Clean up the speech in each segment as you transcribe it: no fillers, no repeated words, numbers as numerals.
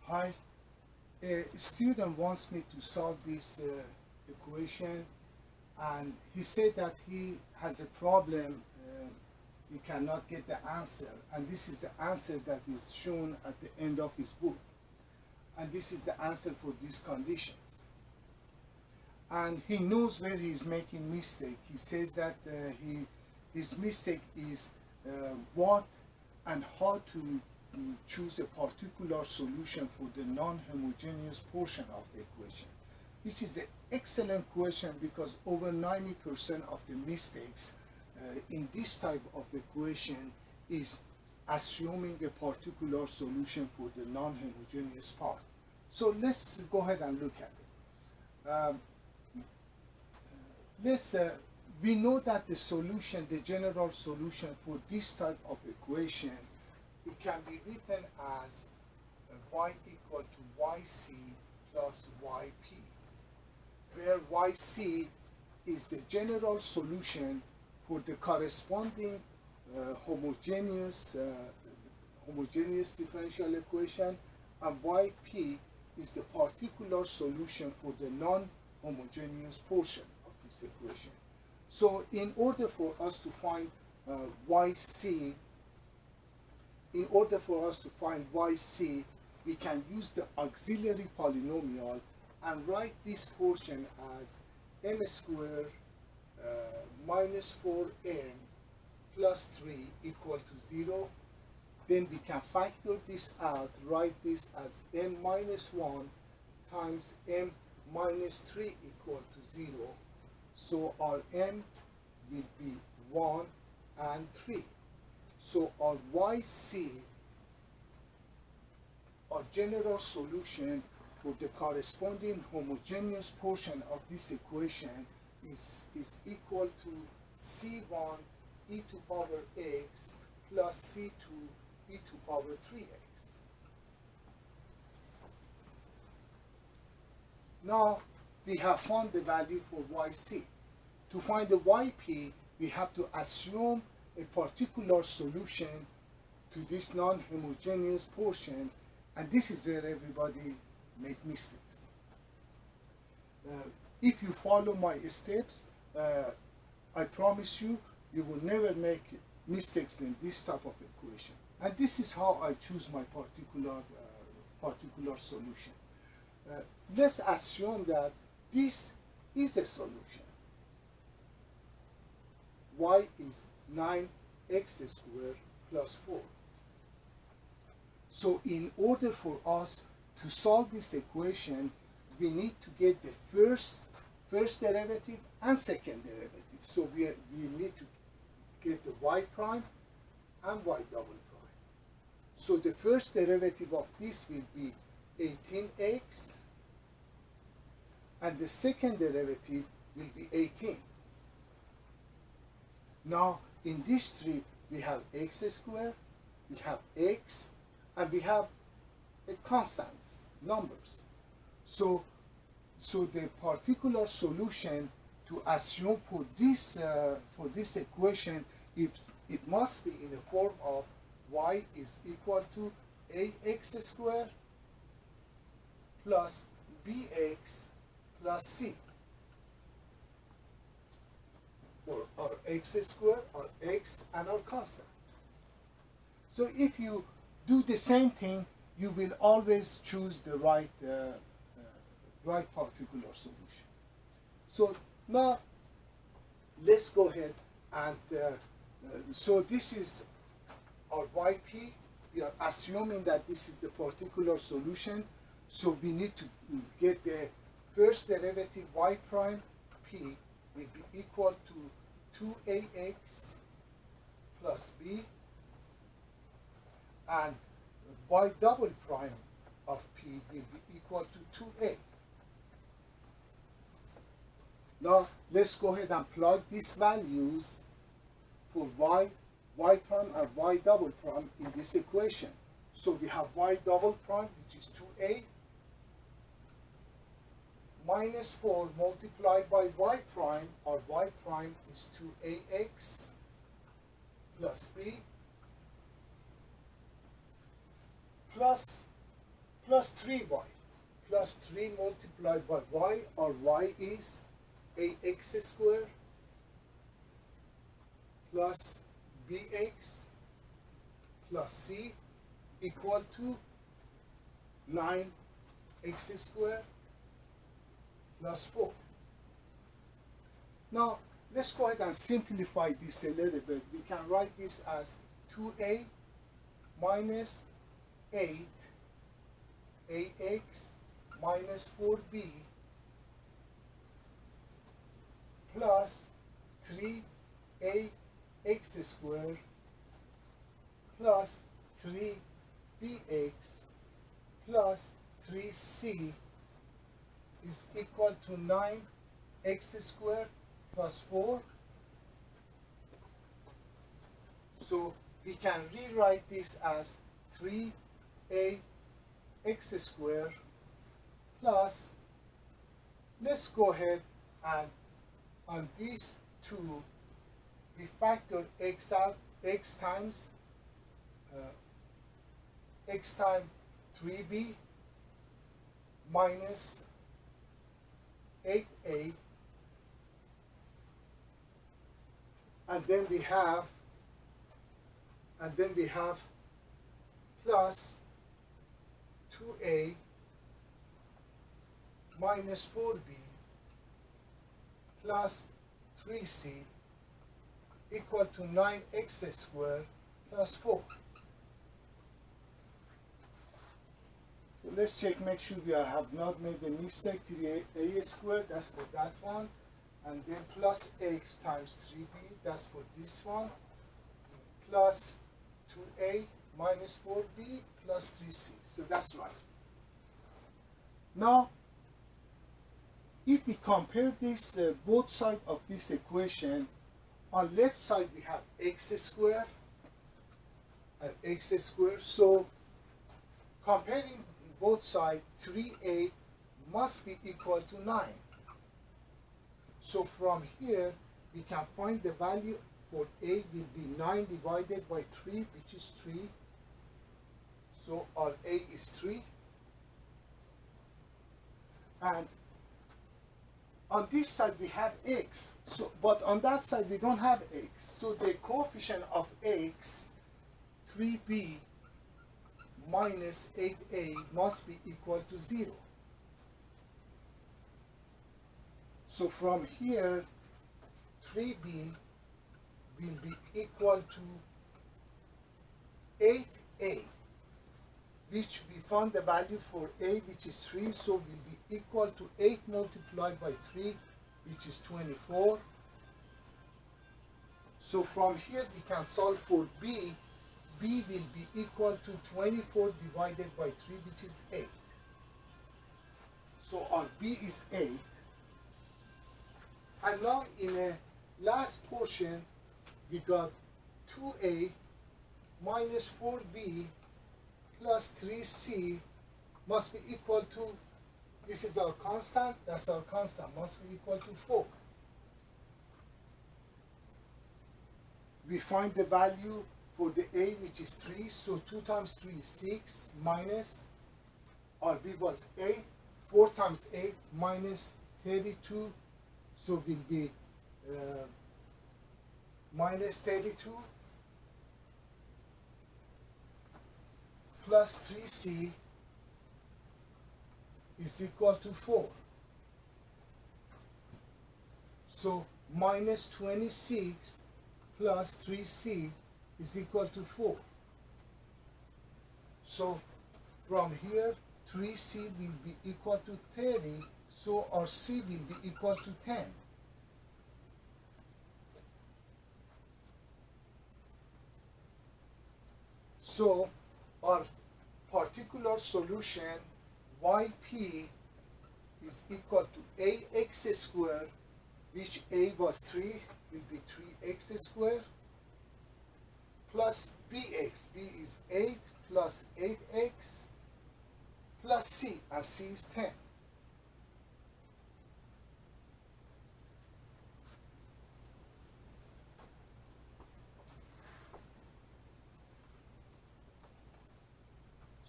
Hi, a student wants me to solve this equation, and he said that he has a problem, he cannot get the answer, and this is the answer that is shown at the end of his book, and this is the answer for these conditions. And he knows where he's making mistake. He says that his mistake is what and how to choose a particular solution for the non-homogeneous portion of the equation, which is an excellent question because over 90% of the mistakes in this type of equation is assuming a particular solution for the non-homogeneous part. So let's go ahead and look at it. We know that the solution, the general solution for this type of equation, it can be written as y equal to yc plus yp, where yc is the general solution for the corresponding homogeneous differential equation, and yp is the particular solution for the non-homogeneous portion of this equation. So in order for us to find yc, we can use the auxiliary polynomial and write this portion as m squared minus 4m plus 3 equal to 0. Then we can factor this out, write this as m minus 1 times m minus 3 equal to 0. So our m will be 1 and 3. So our yc, our general solution for the corresponding homogeneous portion of this equation is equal to c1 e to power x plus c2 e to power 3x. Now we have found the value for yc. To find the yp, we have to assume a particular solution to this non-homogeneous portion, and this is where everybody makes mistakes. If you follow my steps, I promise you, you will never make mistakes in this type of equation. And this is how I choose my particular solution. Let's assume that this is a solution. Y is 9x squared plus 4. So in order for us to solve this equation, we need to get the first derivative and second derivative. So we need to get the y prime and y double prime. So the first derivative of this will be 18x, and the second derivative will be 18. Now, in this tree, we have x squared, we have x, and we have constants, numbers. So the particular solution to assume for this equation, it must be in the form of y is equal to ax squared plus bx plus c. For our x squared, our x, and our constant. So if you do the same thing, you will always choose the right particular solution. So now let's go ahead and so this is our yp. We are assuming that this is the particular solution. So we need to get the first derivative y prime p will be equal to 2ax plus b, and y double prime of p will be equal to 2a. Now let's go ahead and plug these values for y prime and y double prime in this equation. So we have y double prime, which is 2a, minus 4 multiplied by y prime, or y prime is 2ax plus b plus 3y plus 3 multiplied by y, or y is ax squared plus bx plus c equal to 9x squared plus 4. Now, let's go ahead and simplify this a little bit. We can write this as 2a minus 8 ax minus 4b plus 3ax squared plus 3bx plus 3c is equal to 9x squared plus 4. So we can rewrite this as 3ax squared plus, let's go ahead and on these two we factor x out, x times 3b minus 8a, and then we have plus 2a minus 4b plus 3c equal to 9x squared plus 4. So let's check, make sure we have not made a mistake. 3a squared, that's for that one, and then plus x times 3b, that's for this one, plus 2a minus 4b plus 3c. So that's right. Now, if we compare this, both sides of this equation, on left side we have x squared and x squared. So comparing both sides, 3a must be equal to 9. So from here we can find the value for a will be 9 divided by 3, which is 3. So our a is 3. And on this side we have x, so but on that side we don't have x. So the coefficient of x, 3b minus 8a, must be equal to 0. So from here 3b will be equal to 8a, which we found the value for a, which is 3, so will be equal to 8 multiplied by 3, which is 24. So from here we can solve for b. b will be equal to 24 divided by 3, which is 8. So our b is 8. And now in a last portion we got 2a minus 4b plus 3c must be equal to, this is our constant, that's our constant, must be equal to 4. We find the value for the a, which is 3, so 2 times 3 is 6, minus, our b was 8, 4 times 8 minus 32, so will be minus 32 plus 3c is equal to 4. So minus 26 plus 3c is equal to 4. So from here 3c will be equal to 30, so our c will be equal to 10. So our particular solution yp is equal to ax squared, which a was 3, will be 3x squared, plus bx, b is 8 plus 8x, plus c, and c is 10.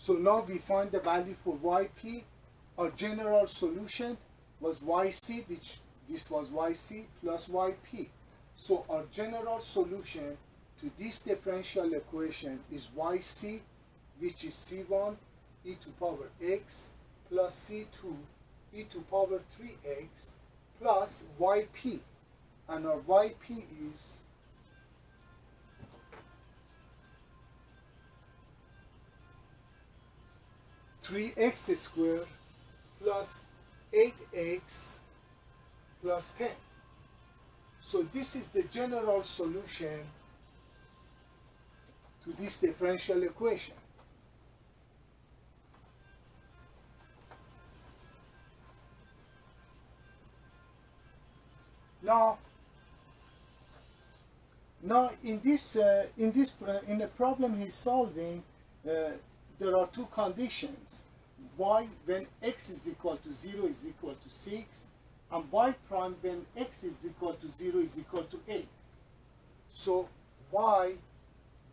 So now we find the value for yp. Our general solution was yc, which this was yc plus yp. So our general solution to this differential equation is yc, which is c1 e to power x plus c2 e to power 3x plus yp. And our yp is 3x squared plus 8x plus 10. So this is the general solution to this differential equation. Now in the problem he's solving, there are two conditions. Y when x is equal to 0 is equal to 6, and y prime when x is equal to 0 is equal to 8. So y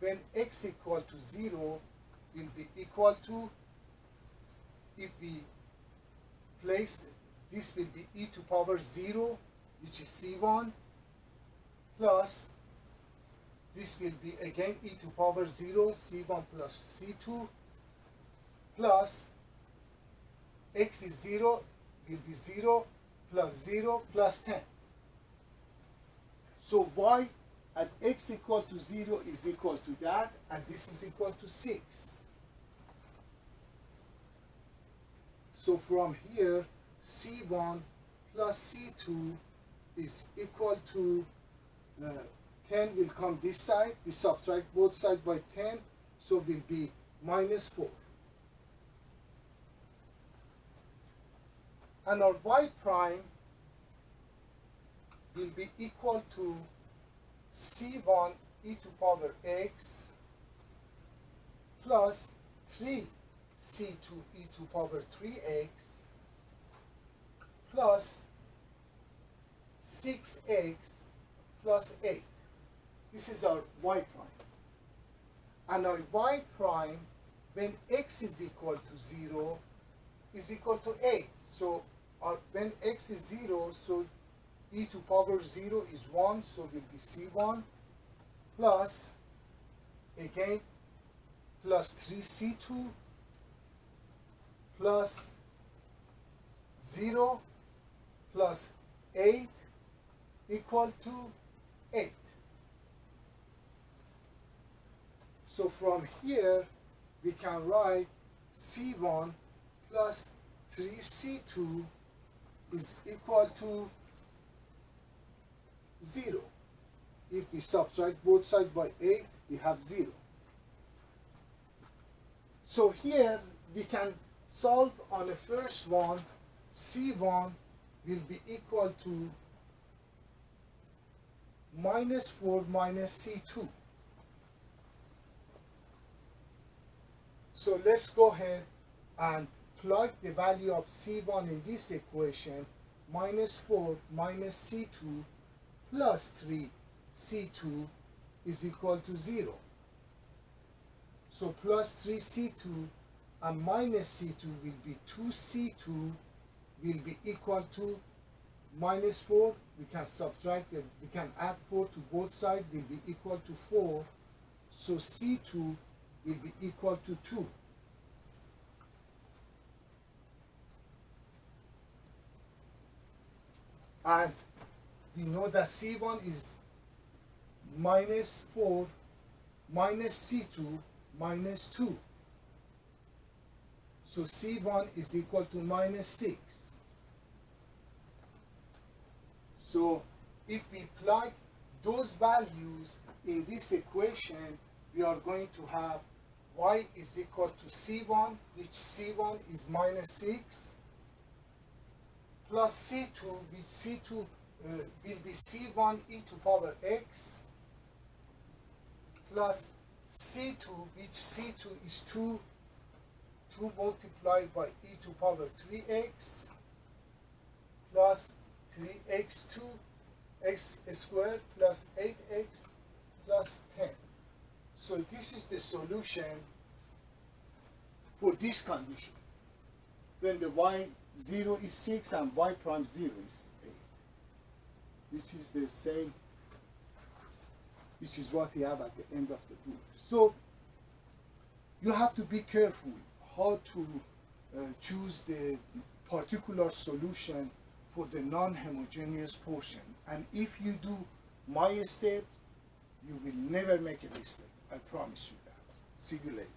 when x equal to 0 will be equal to, if we place, this will be e to power 0, which is c1, plus this will be again e to power 0, c1 plus c2, plus x is 0, will be 0 plus 10. So y at x equal to 0 is equal to that, and this is equal to 6. So from here, c1 plus c2 is equal to 10 will come this side. We subtract both sides by 10, so will be minus 4. And our y prime will be equal to c1 e to power x plus 3 c2 e to power 3x plus 6x plus 8. This is our y prime. And our y prime, when x is equal to 0, is equal to 8. So when x is 0, so e to power 0 is 1, so will be c1 plus, again, plus 3c2 plus 0 plus 8 equal to 8. So from here, we can write c1 plus 3c2 is equal to 0. If we subtract both sides by 8, we have 0. So here we can solve on the first one. c1 will be equal to minus 4 minus c2. So let's go ahead and plug the value of c1 in this equation. Minus 4 minus c2 plus 3 c2 is equal to 0. So plus 3 c2 and minus c2 will be 2c2 will be equal to minus 4. We can subtract it. We can add 4 to both sides, will be equal to 4. So c2 will be equal to 2. And we know that c1 is minus 4 minus c2 minus 2. So c1 is equal to minus 6. So if we plug those values in this equation, we are going to have y is equal to c1, which c1 is minus 6, plus c2, which c2 will be c1 e to power x, plus c2, which c2 is 2 multiplied by e to power 3x, plus 3x2 x squared plus 8x plus 10. So this is the solution for this condition, when the y0 is 6 and y prime 0 is 8, which is the same, which is what we have at the end of the book. So you have to be careful how to choose the particular solution for the non-homogeneous portion. And if you do my step, you will never make a mistake. I promise you that. See you later.